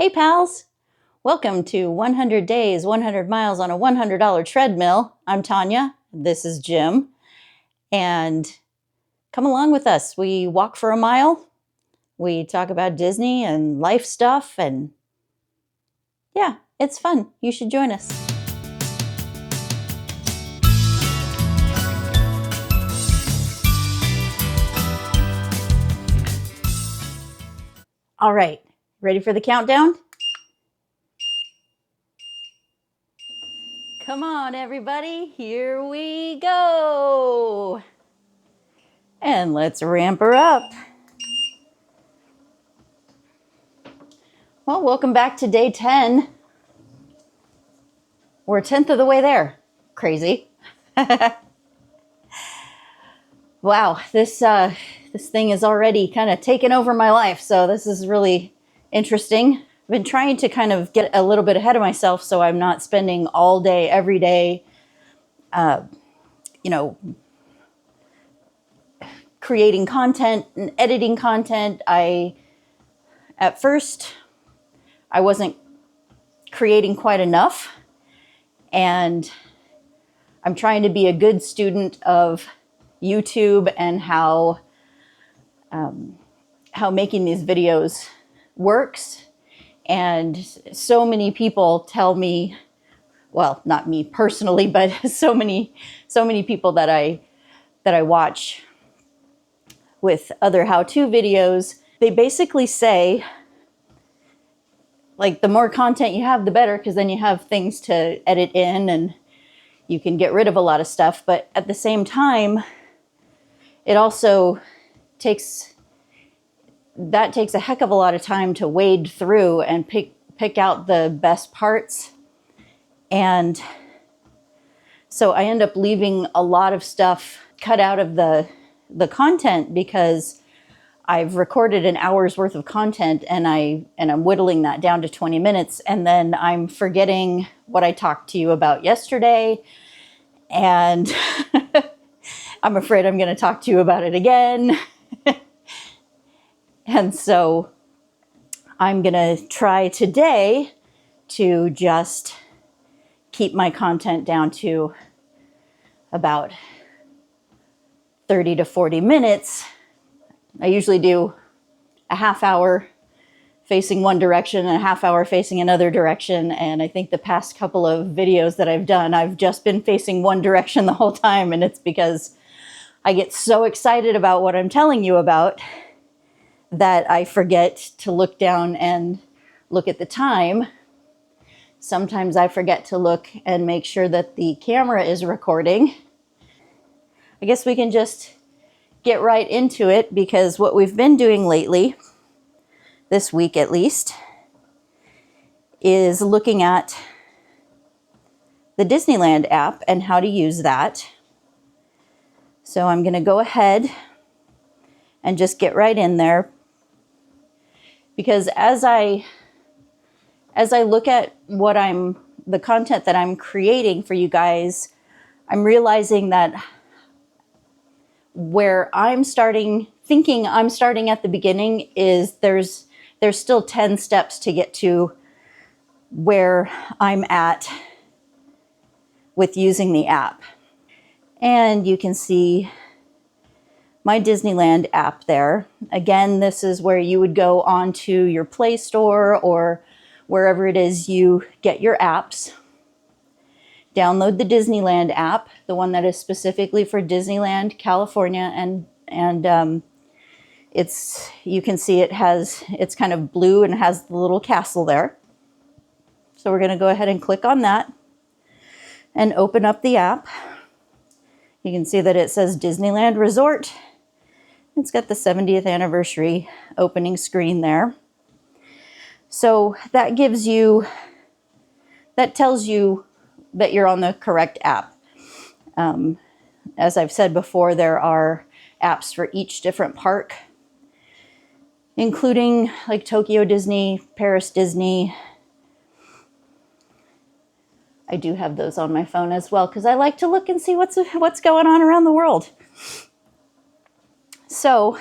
Hey pals, welcome to 100 Days, 100 Miles on a $100 Treadmill. I'm Tanya, this is Jim, and come along with us. We walk for a mile, we talk about Disney and life stuff, and yeah, it's fun. You should join us. All right, ready for the countdown? Come on, everybody, here we go. And let's ramp her up. Well, welcome back to day 10. We're a 10th of the way there. Crazy. Wow, this thing is already kind of taken over my life, so this is really interesting. I've been trying to kind of get a little bit ahead of myself so I'm not spending all day, every day, creating content and editing content. At first, I wasn't creating quite enough, and I'm trying to be a good student of YouTube and how making these videos works. And so many people tell me, well, not me personally, but so many people that I watch with other how-to videos, they basically say, like, the more content you have, the better, because then you have things to edit in and you can get rid of a lot of stuff. But at the same time, it also takes a heck of a lot of time to wade through and pick out the best parts. And so I end up leaving a lot of stuff cut out of the content because I've recorded an hour's worth of content and I'm whittling that down to 20 minutes, and then I'm forgetting what I talked to you about yesterday, and I'm afraid I'm going to talk to you about it again. And so I'm going to try today to just keep my content down to about 30 to 40 minutes. I usually do a half hour facing one direction and a half hour facing another direction. And I think the past couple of videos that I've done, I've just been facing one direction the whole time. And it's because I get so excited about what I'm telling you about that I forget to look down and look at the time. Sometimes I forget to look and make sure that the camera is recording. I guess we can just get right into it, because what we've been doing lately, this week at least, is looking at the Disneyland app and how to use that. So I'm going to go ahead and just get right in there, because as I look at the content that I'm creating for you guys, I'm realizing that where I'm thinking I'm starting at the beginning is there's still 10 steps to get to where I'm at with using the app. And you can see my Disneyland app there. Again, this is where you would go onto your Play Store or wherever it is you get your apps. Download the Disneyland app, the one that is specifically for Disneyland, California, and you can see it's kind of blue and has the little castle there. So we're going to go ahead and click on that and open up the app. You can see that it says Disneyland Resort. It's got the 70th anniversary opening screen there. So that tells you that you're on the correct app. As I've said before, there are apps for each different park, including like Tokyo Disney, Paris Disney. I do have those on my phone as well, because I like to look and see what's going on around the world. So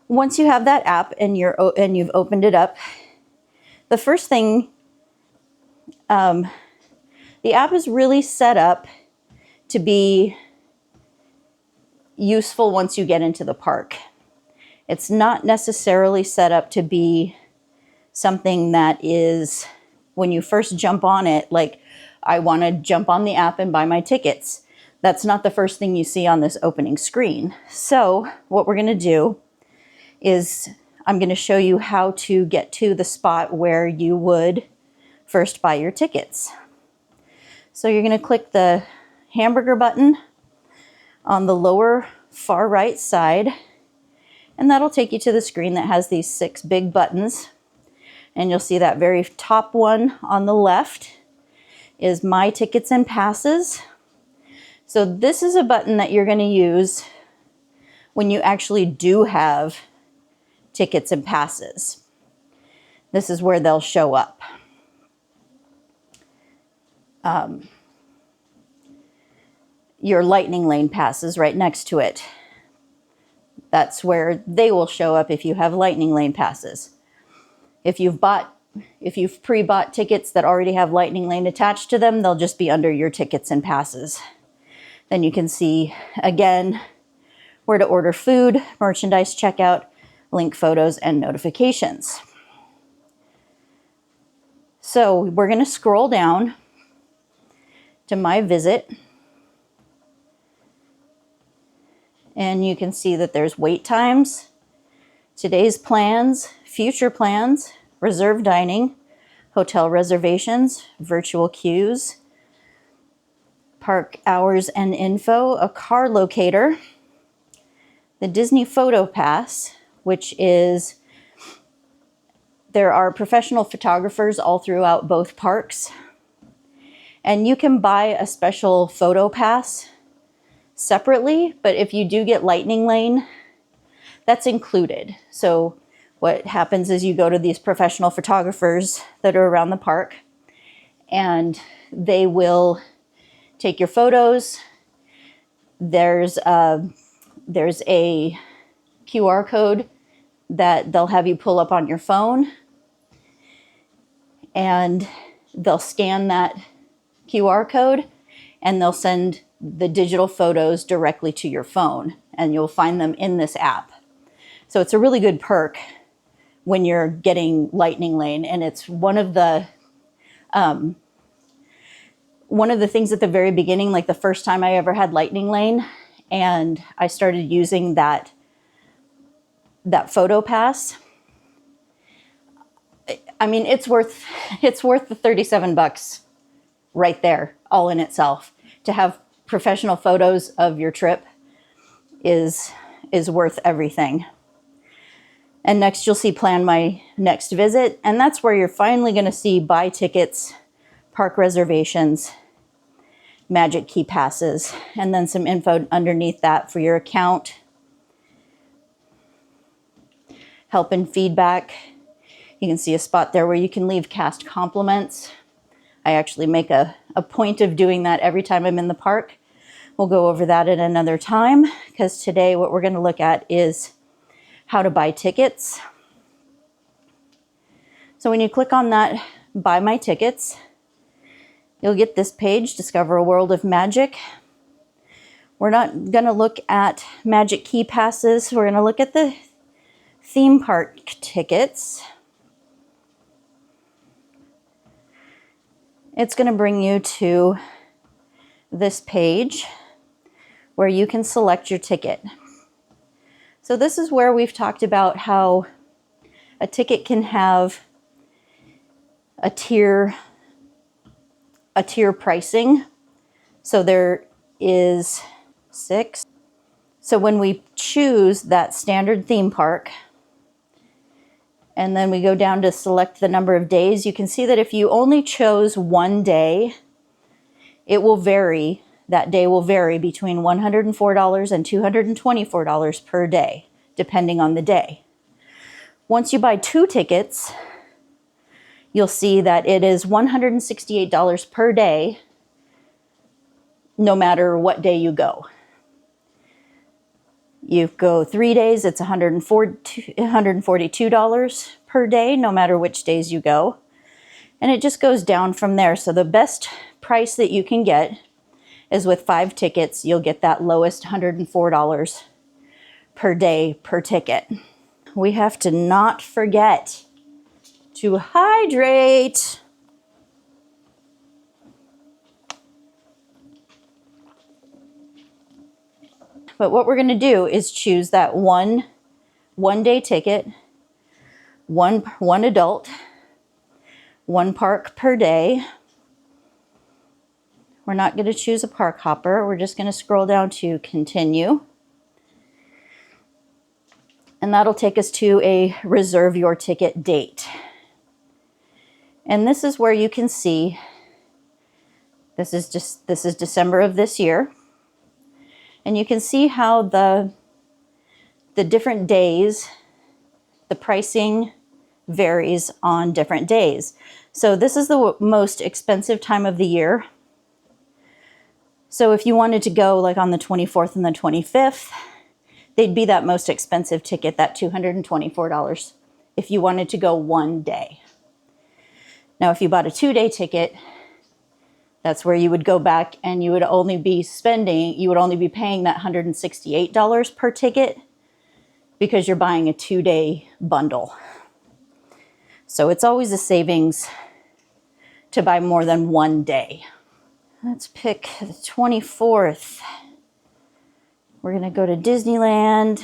once you have that app and you've opened it up, the first thing, the app is really set up to be useful once you get into the park. It's not necessarily set up to be something that is, when you first jump on it, like, I want to jump on the app and buy my tickets. That's not the first thing you see on this opening screen. So what we're going to do is I'm going to show you how to get to the spot where you would first buy your tickets. So you're going to click the hamburger button on the lower far right side, and that'll take you to the screen that has these 6 big buttons. And you'll see that very top one on the left is My Tickets and Passes. So this is a button that you're going to use when you actually do have tickets and passes. This is where they'll show up. Your Lightning Lane passes right next to it. That's where they will show up if you have Lightning Lane passes. If you've pre-bought tickets that already have Lightning Lane attached to them, they'll just be under your tickets and passes. Then you can see, again, where to order food, merchandise checkout, link photos, and notifications. So we're going to scroll down to My Visit. And you can see that there's wait times, today's plans, future plans, reserved dining, hotel reservations, virtual queues, park hours and info, a car locator, the Disney Photo Pass, which is, there are professional photographers all throughout both parks, and you can buy a special photo pass separately, but if you do get Lightning Lane, that's included. So what happens is you go to these professional photographers that are around the park, and they will take your photos. There's a QR code that they'll have you pull up on your phone, and they'll scan that QR code and they'll send the digital photos directly to your phone, and you'll find them in this app. So it's a really good perk when you're getting Lightning Lane, and it's one of the things at the very beginning, like the first time I ever had Lightning Lane, and I started using that photo pass. I mean, it's worth the $37 right there, all in itself. To have professional photos of your trip is worth everything. And next you'll see Plan My Next Visit, and that's where you're finally going to see buy tickets, park reservations, Magic Key passes, and then some info underneath that for your account, help and feedback. You can see a spot there where you can leave cast compliments. I actually make a point of doing that every time I'm in the park. We'll go over that at another time, because today what we're going to look at is how to buy tickets. So when you click on that Buy My Tickets, you'll get this page, Discover a World of Magic. We're not going to look at Magic Key passes. We're going to look at the theme park tickets. It's going to bring you to this page where you can select your ticket. So this is where we've talked about how a ticket can have a tier pricing. So there is 6. So when we choose that standard theme park, and then we go down to select the number of days, you can see that if you only chose one day, it will vary. That day will vary between $104 and $224 per day, depending on the day. Once you buy 2 tickets, you'll see that it is $168 per day, no matter what day you go. You go 3 days, it's $142 per day, no matter which days you go. And it just goes down from there. So the best price that you can get is with 5 tickets. You'll get that lowest $104 per day per ticket. We have to not forget to hydrate. But what we're going to do is choose that one day ticket, one adult, 1 park per day. We're not going to choose a park hopper. We're just going to scroll down to continue. And that'll take us to a reserve your ticket date. And this is where you can see, this is December of this year. And you can see how the different days, the pricing varies on different days. So this is the most expensive time of the year. So if you wanted to go like on the 24th and the 25th, they'd be that most expensive ticket, that $224, if you wanted to go one day. Now, if you bought a 2-day ticket, that's where you would go back and you would only be paying that $168 per ticket because you're buying a 2-day bundle. So it's always a savings to buy more than one day. Let's pick the 24th. We're going to go to Disneyland.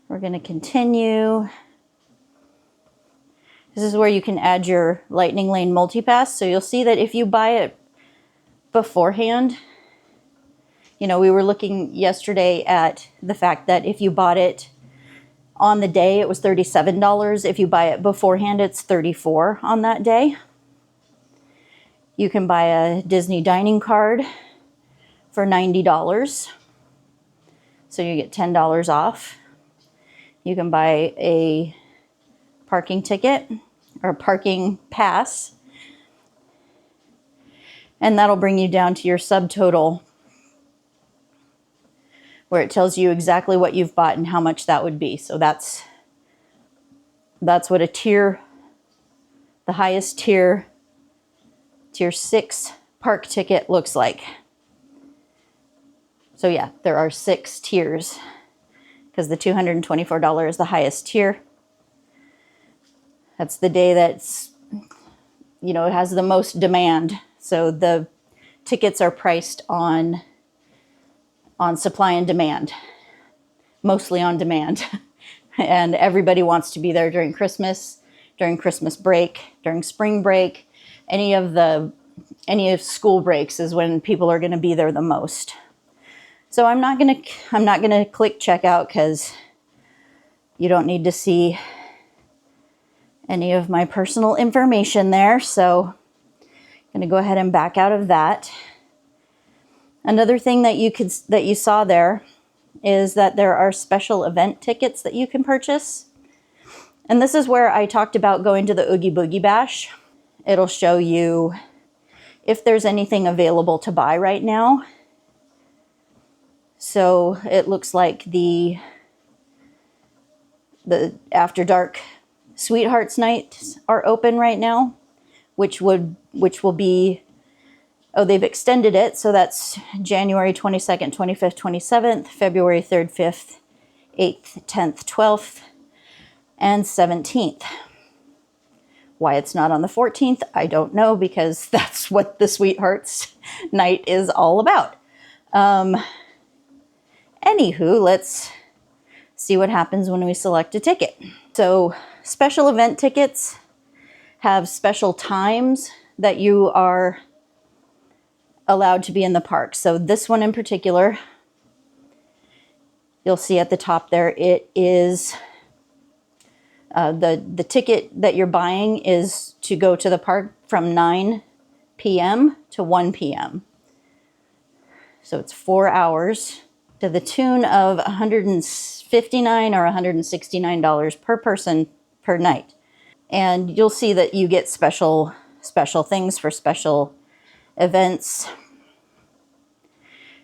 We're going to continue. This is where you can add your Lightning Lane multipass. So you'll see that if you buy it beforehand, you know, we were looking yesterday at the fact that if you bought it on the day, it was $37. If you buy it beforehand, it's $34 on that day. You can buy a Disney dining card for $90. So you get $10 off. You can buy a parking ticket or parking pass, and that'll bring you down to your subtotal where it tells you exactly what you've bought and how much that would be. So that's what a tier, the highest tier 6 park ticket looks like. So yeah, there are 6 tiers because the $224 is the highest tier. That's the day that's, you know, it has the most demand. So the tickets are priced on supply and demand, mostly on demand. And everybody wants to be there during Christmas break, during spring break, any of school breaks is when people are going to be there the most. So I'm not going to click checkout because you don't need to see any of my personal information there. So I'm going to go ahead and back out of that. Another thing that you saw there is that there are special event tickets that you can purchase. And this is where I talked about going to the Oogie Boogie Bash. It'll show you if there's anything available to buy right now. So it looks like the After Dark Sweethearts Nights are open right now, which will be, oh, they've extended it. So that's January 22nd, 25th, 27th, February 3rd, 5th, 8th, 10th, 12th, and 17th. Why it's not on the 14th, I don't know, because that's what the Sweethearts Night is all about. Anywho, let's see what happens when we select a ticket. So special event tickets have special times that you are allowed to be in the park. So this one in particular, you'll see at the top there, it is the ticket that you're buying is to go to the park from 9 p.m. to 1 p.m. So it's 4 hours to the tune of $159 or $169 per person per night. And you'll see that you get special things for special events.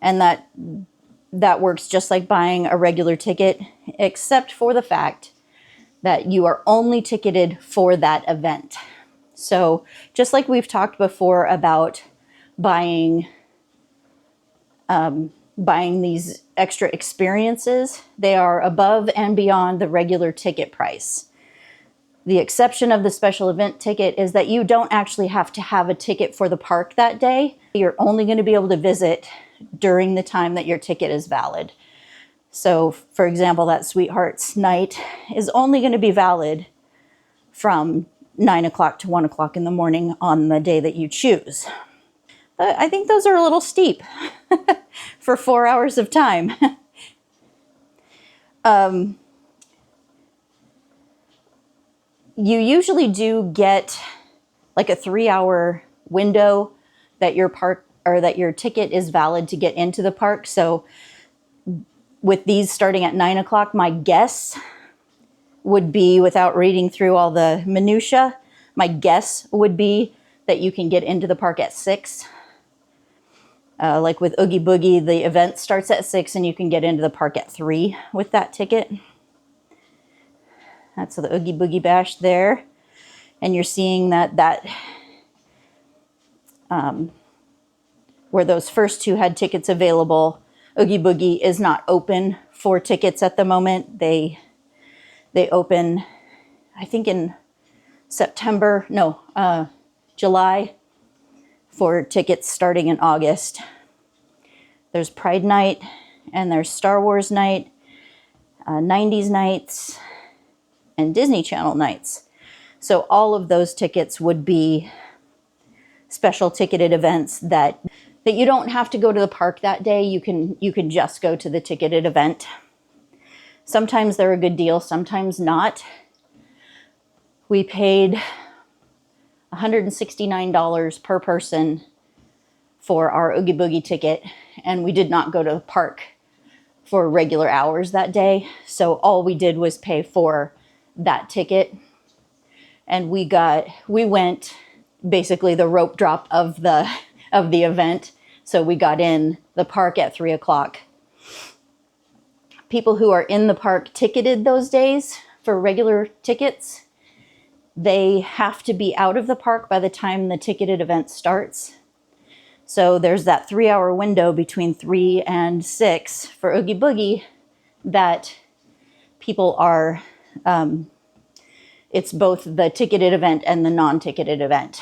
And that that works just like buying a regular ticket, except for the fact that you are only ticketed for that event. So just like we've talked before about buying these extra experiences, they are above and beyond the regular ticket price. The exception of the special event ticket is that you don't actually have to have a ticket for the park that day. You're only going to be able to visit during the time that your ticket is valid. So, for example, that Sweethearts night is only going to be valid from 9 o'clock to 1 o'clock in the morning on the day that you choose. But I think those are a little steep for 4 hours of time. You usually do get like a 3-hour window that your park or that your ticket is valid to get into the park. So with these starting at 9 o'clock, my guess would be, without reading through all the minutia, my guess would be that you can get into the park at 6. Like with Oogie Boogie, the event starts at 6 and you can get into the park at 3 with that ticket. That's the Oogie Boogie Bash there. And you're seeing that where those first two had tickets available, Oogie Boogie is not open for tickets at the moment. They open, I think in July for tickets starting in August. There's Pride Night and there's Star Wars Night, 90s Nights, and Disney Channel nights. So all of those tickets would be special ticketed events that you don't have to go to the park that day. You can just go to the ticketed event. Sometimes they're a good deal, sometimes not. We paid $169 per person for our Oogie Boogie ticket, and we did not go to the park for regular hours that day. So all we did was pay for that ticket, and we went basically the rope drop of the event. So we got in the park at 3 o'clock. People who are in the park ticketed those days for regular tickets, they have to be out of the park by the time the ticketed event starts. So there's that 3-hour window between 3 and 6 for Oogie Boogie that people are, it's both the ticketed event and the non-ticketed event.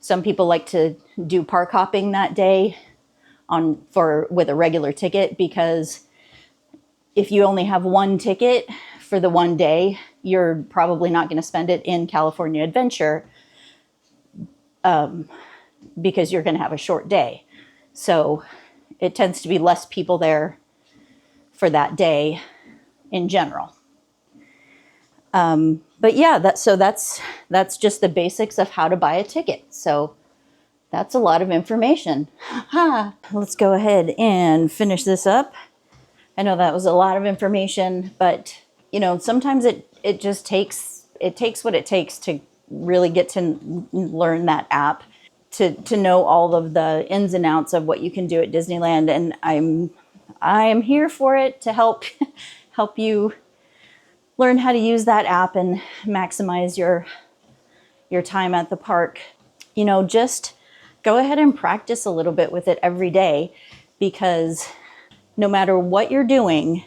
Some people like to do park hopping that day with a regular ticket, because if you only have one ticket for the one day, you're probably not going to spend it in California Adventure because you're going to have a short day. So it tends to be less people there for that day in general. But yeah, that's just the basics of how to buy a ticket. So that's a lot of information. Let's go ahead and finish this up. I know that was a lot of information, but sometimes it just takes what it takes to really get to learn that app, to know all of the ins and outs of what you can do at Disneyland. And I'm here for it to help you learn how to use that app and maximize your time at the park. Just go ahead and practice a little bit with it every day, because no matter what you're doing,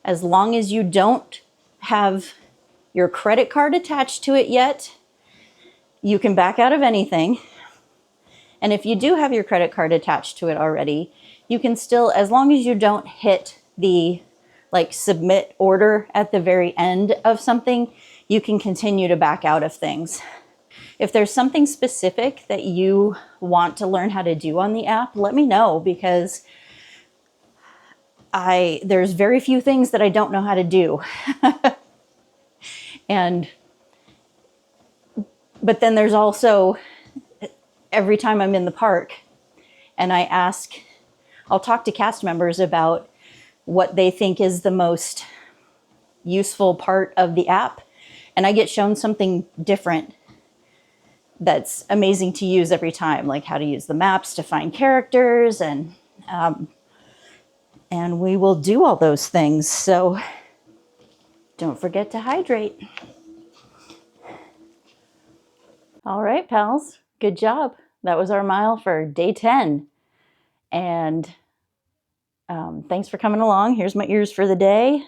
as long as you don't have your credit card attached to it yet, you can back out of anything. And if you do have your credit card attached to it already, you can still, as long as you don't hit the submit order at the very end of something, you can continue to back out of things. If there's something specific that you want to learn how to do on the app, let me know, because there's very few things that I don't know how to do. But then there's also, every time I'm in the park and I'll talk to cast members about what they think is the most useful part of the app, and I get shown something different that's amazing to use every time, like how to use the maps to find characters and And we will do all those things. So don't forget to hydrate. All right, pals. Good job. That was our mile for day 10. And thanks for coming along. Here's my ears for the day.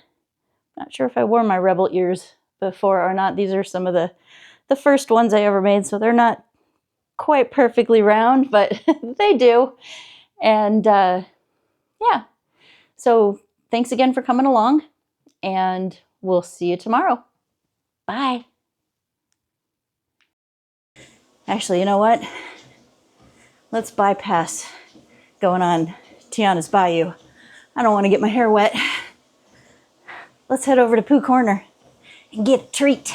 Not sure if I wore my Rebel ears before or not. These are some of the first ones I ever made, so they're not quite perfectly round, but they do. And yeah, so thanks again for coming along, and we'll see you tomorrow. Bye. Actually, you know what? Let's bypass going on Tiana's Bayou. I don't want to get my hair wet. Let's head over to Pooh Corner and get a treat.